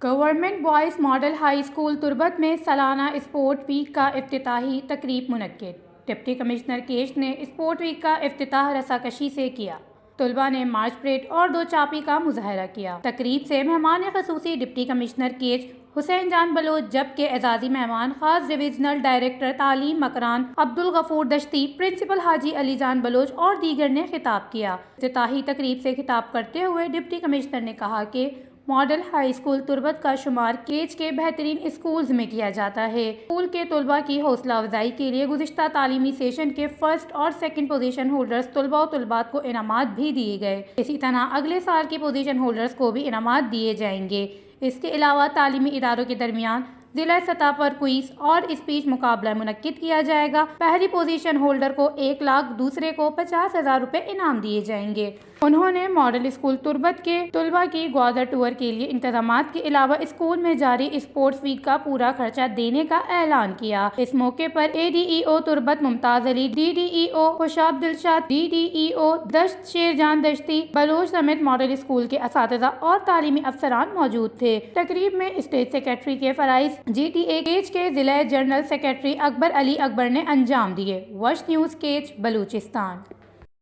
Government boys model high school Turbat में सालाना sport week का इफ्तिताही तकरीब मुनक्किद। डिप्टी कमिश्नर केश ने स्पोर्ट वीक का इफ्तिताह रसाकशी से किया। तलबा ने मार्च परेड और दो चापी का मुजाहरा किया। तकरीब से मेहमान खसूसी डिप्टी कमिश्नर केश हुसैन जान बलोच, जबकि एजाजी मेहमान खास डिविजनल डायरेक्टर तालीम मकरान अब्दुल गफूर दश्ती, प्रिंसिपल हाजी अली जान बलोच और दीगर ने खिताब किया। इफ्तिताही तकरीब से खिताब करते हुए डिप्टी कमिश्नर ने कहा कि मॉडल हाई स्कूल तुर्बत का शुमार केज के बेहतरीन स्कूल्स में किया जाता है। स्कूल के तलबा की हौसला अफजाई के लिए गुज़िश्ता तालीमी सेशन के फर्स्ट और सेकंड पोजीशन होल्डर्स तलबा और तलबात को इनामात भी दिए गए। इसी तरह अगले साल के पोजीशन होल्डर्स को भी इनामात दिए जाएंगे। इसके अलावा तालीमी इदारों के दरमियान जिला सतह पर क्विज और स्पीच मुकाबला मुनक्किद किया जाएगा। पहली पोजीशन होल्डर को 1 लाख, दूसरे को 50,000 रुपए इनाम दिए जाएंगे। उन्होंने मॉडल स्कूल तुर्बत के तलबा की ग्वादर टूर के लिए इंतजामात के अलावा स्कूल में जारी स्पोर्ट्स वीक का पूरा खर्चा देने का ऐलान किया। इस मौके पर ADEO Turbat Mumtaz Ali, DDEO Khushab Dilshad, DDEO Dasht Sherjan Dashti Baloch समेत मॉडल स्कूल के असातिज़ा और तालीमी अफसरान मौजूद थे। तकरीब में स्टेट सेक्रेटरी के फराइज GTA केज के जिला जनरल सेक्रेटरी अकबर अली अकबर ने अंजाम दिए। वश न्यूज़ केज बलूचिस्तान।